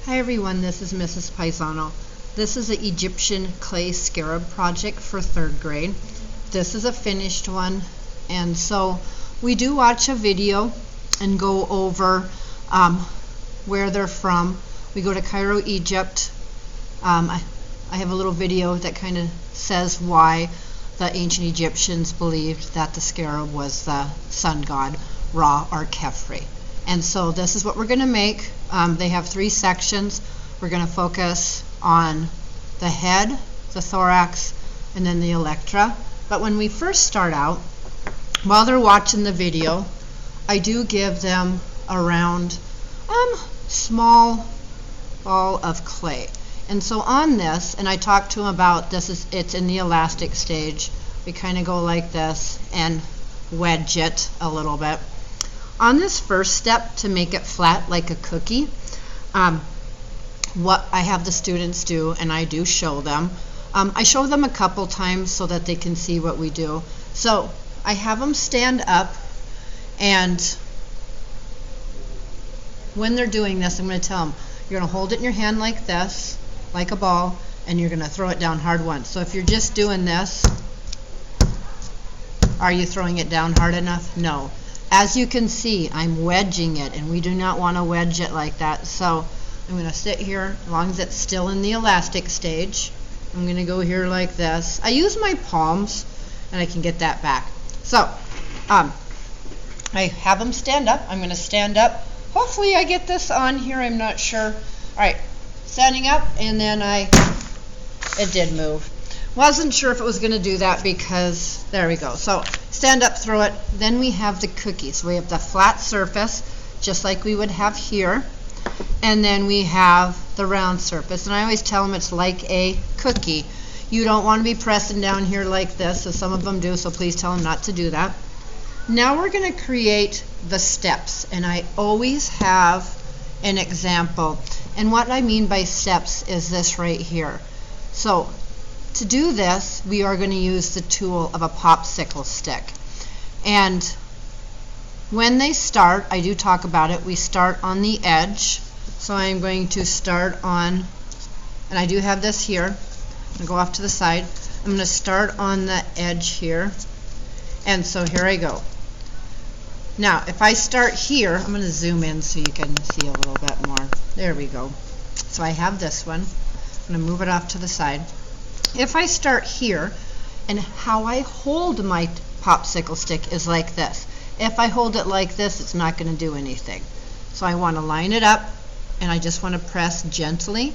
Hi everyone, this is Mrs. Paisano. This is an Egyptian clay scarab project for 3rd grade. This is a finished one, and so we do watch a video and go over where they're from. We go to Cairo, Egypt. I have a little video that kind of says why the ancient Egyptians believed that the scarab was the sun god Ra or Khafre. And so this is what we're going to make. They have 3 sections. We're going to focus on the head, the thorax, and then the elytra. But when we first start out, while they're watching the video, I do give them a round, small ball of clay. And so on this, and I talked to them about this, it's in the elastic stage. We kind of go like this and wedge it a little bit. On this first step, to make it flat like a cookie, what I have the students do, and I do show them, I show them a couple times so that they can see what we do. So I have them stand up, and when they're doing this, I'm going to tell them, you're going to hold it in your hand like this, like a ball, and you're going to throw it down hard once. So if you're just doing this, are you throwing it down hard enough? No. As you can see, I'm wedging it, and we do not want to wedge it like that. So I'm going to sit here, as long as it's still in the elastic stage. I'm going to go here like this. I use my palms, and I can get that back. So I have them stand up. I'm going to stand up. Hopefully I get this on here. I'm not sure. All right, standing up, and then it did move. Wasn't sure if it was going to do that because, there we go. So stand up, throw it. Then we have the cookie. So we have the flat surface, just like we would have here. And then we have the round surface. And I always tell them it's like a cookie. You don't want to be pressing down here like this, so some of them do, so please tell them not to do that. Now we're going to create the steps. And I always have an example. And what I mean by steps is this right here. So to do this, we are going to use the tool of a popsicle stick. And when they start, I do talk about it, we start on the edge. So I'm going to start on, and I do have this here. I'm going to go off to the side. I'm going to start on the edge here. And so here I go. Now, if I start here, I'm going to zoom in so you can see a little bit more. There we go. So I have this one. I'm going to move it off to the side. If I start here, and how I hold my popsicle stick is like this. If I hold it like this, it's not going to do anything. So I want to line it up, and I just want to press gently,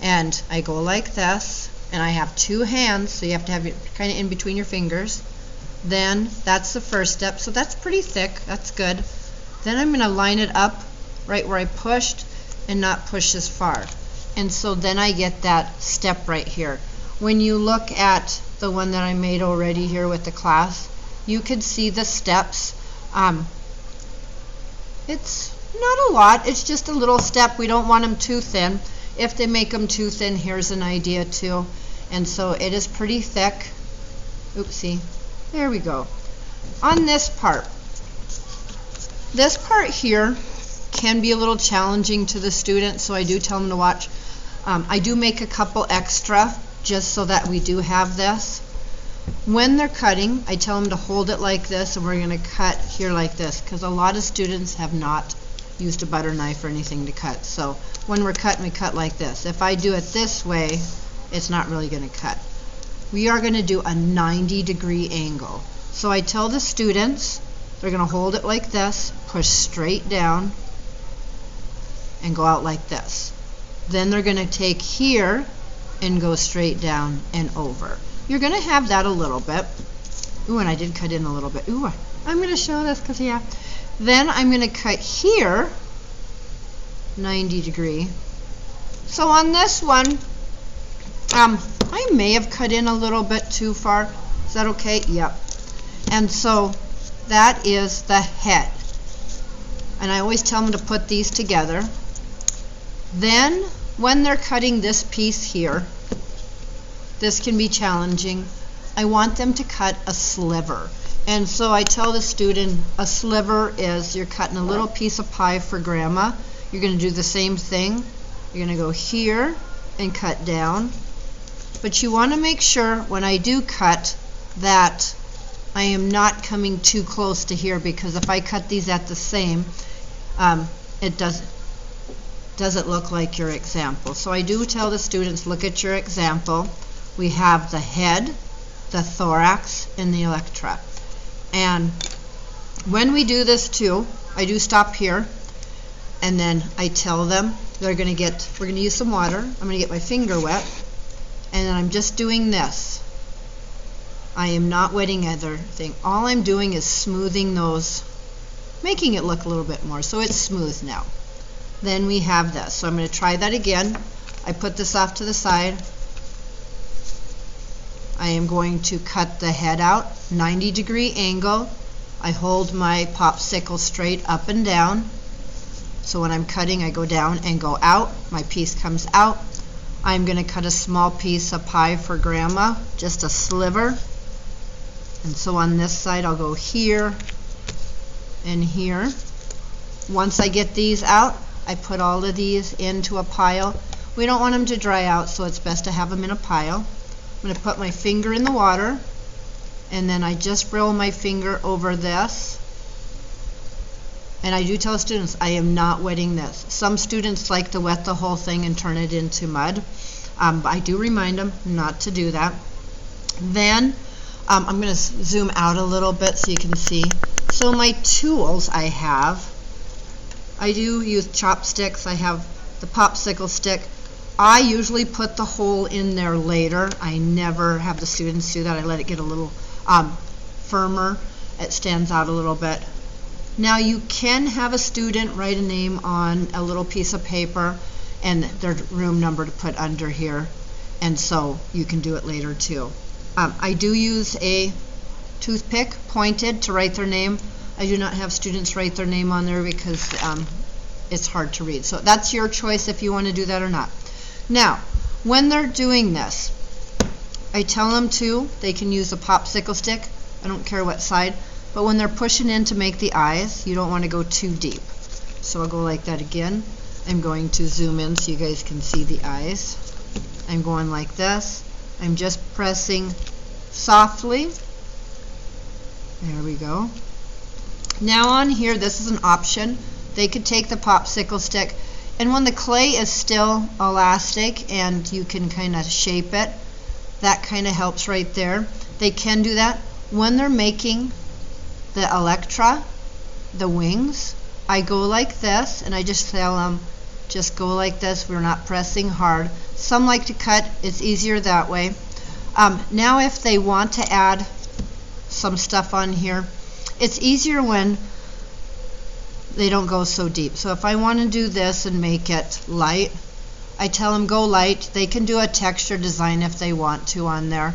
and I go like this, and I have 2 hands, so you have to have it kind of in between your fingers. Then that's the first step, so that's pretty thick, that's good. Then I'm going to line it up right where I pushed and not push as far. And so then I get that step right here. When you look at the one that I made already here with the class, you could see the steps. It's not a lot, it's just a little step. We don't want them too thin. If they make them too thin, here's an idea too. And so it is pretty thick. Oopsie. There we go. On this part here can be a little challenging to the students, so I do tell them to watch. I do make a couple extra just so that we do have this. When they're cutting, I tell them to hold it like this, and we're going to cut here like this, because a lot of students have not used a butter knife or anything to cut. So when we're cutting, we cut like this. If I do it this way, it's not really going to cut. We are going to do a 90-degree angle. So I tell the students, they're going to hold it like this, push straight down, and go out like this. Then they're going to take here and go straight down and over. You're going to have that a little bit. Ooh, and I did cut in a little bit. Ooh, I'm going to show this because, yeah. Then I'm going to cut here, 90 degree. So on this one, I may have cut in a little bit too far. Is that okay? Yep. And so that is the head. And I always tell them to put these together. Then when they're cutting this piece here, this can be challenging. I want them to cut a sliver. And so I tell the student a sliver is you're cutting a little piece of pie for grandma. You're going to do the same thing You're going to go here and cut down. But you want to make sure when I do cut that I am not coming too close to here, because if I cut these at the same, it doesn't look like your example. So I do tell the students, look at your example. We have the head, the thorax, and the elytra. And when we do this too, I do stop here, and then I tell them we're going to use some water. I'm going to get my finger wet, and then I'm just doing this. I am not wetting everything. All I'm doing is smoothing those, making it look a little bit more, so it's smooth now. Then we have this. So I'm going to try that again. I put this off to the side. I am going to cut the head out, 90-degree angle. I hold my popsicle straight up and down. So when I'm cutting, I go down and go out. My piece comes out. I'm going to cut a small piece of pie for Grandma, just a sliver. And so on this side, I'll go here and here. Once I get these out, I put all of these into a pile. We don't want them to dry out, so it's best to have them in a pile. I'm going to put my finger in the water, and then I just roll my finger over this. And I do tell students I am not wetting this. Some students like to wet the whole thing and turn it into mud. But I do remind them not to do that. Then I'm going to zoom out a little bit so you can see. So my tools I do use chopsticks. I have the popsicle stick. I usually put the hole in there later. I never have the students do that. I let it get a little firmer. It stands out a little bit. Now you can have a student write a name on a little piece of paper and their room number to put under here, and so you can do it later too. I do use a toothpick pointed to write their name. I do not have students write their name on there because it's hard to read. So that's your choice if you want to do that or not. Now, when they're doing this, I tell them they can use a popsicle stick. I don't care what side. But when they're pushing in to make the eyes, you don't want to go too deep. So I'll go like that again. I'm going to zoom in so you guys can see the eyes. I'm going like this. I'm just pressing softly. There we go. Now on here, this is an option. They could take the popsicle stick, and when the clay is still elastic and you can kind of shape it, that kind of helps right there. They can do that. When they're making the elytra, the wings, I go like this, and I just tell them, just go like this. We're not pressing hard. Some like to cut. It's easier that way. Now if they want to add some stuff on here, it's easier when they don't go so deep. So if I want to do this and make it light, I tell them go light. They can do a texture design if they want to on there.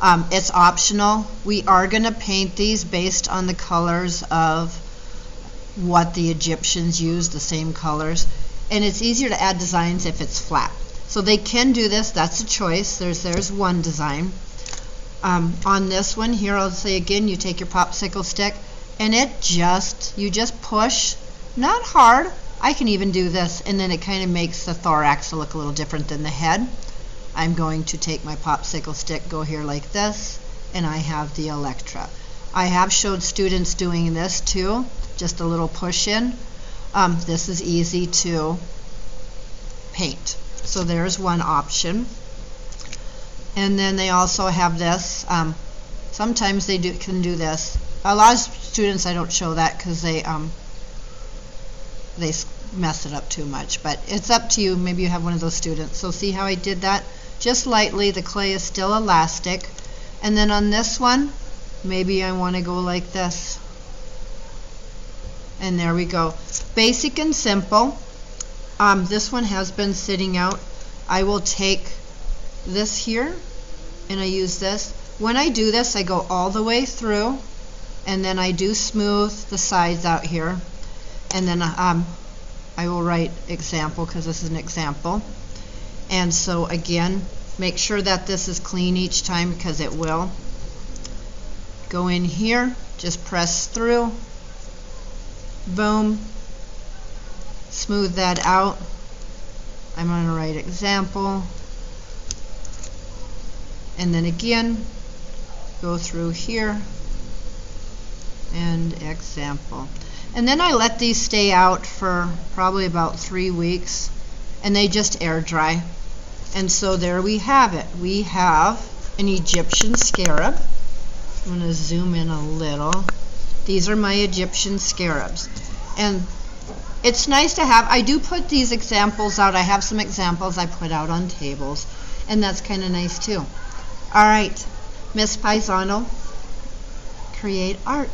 It's optional. We are going to paint these based on the colors of what the Egyptians used, the same colors. And it's easier to add designs if it's flat. So they can do this. That's a choice. There's one design. On this one here, I'll say again, you take your popsicle stick, and you just push, not hard. I can even do this, and then it kind of makes the thorax look a little different than the head. I'm going to take my popsicle stick, go here like this, and I have the elytra. I have showed students doing this too, just a little push in. This is easy to paint. So there's one option. And then they also have this. Sometimes they can do this. A lot of students I don't show that because they mess it up too much. But it's up to you. Maybe you have one of those students. So see how I did that? Just lightly. The clay is still elastic. And then on this one, maybe I want to go like this. And there we go. Basic and simple. This one has been sitting out. I will take this here and I use this. When I do this, I go all the way through, and then I do smooth the sides out here, and then I will write example because this is an example. And so again, make sure that this is clean each time because it will. Go in here, just press through, boom, smooth that out, I'm going to write example, and then again go through here and example. And then I let these stay out for probably about 3 weeks, and they just air dry. And so there we have it. We have an Egyptian scarab. I'm going to zoom in a little. These are my Egyptian scarabs. And it's nice to have, I do put these examples out. I have some examples I put out on tables, and that's kind of nice too. All right, Miss Paisano, create art.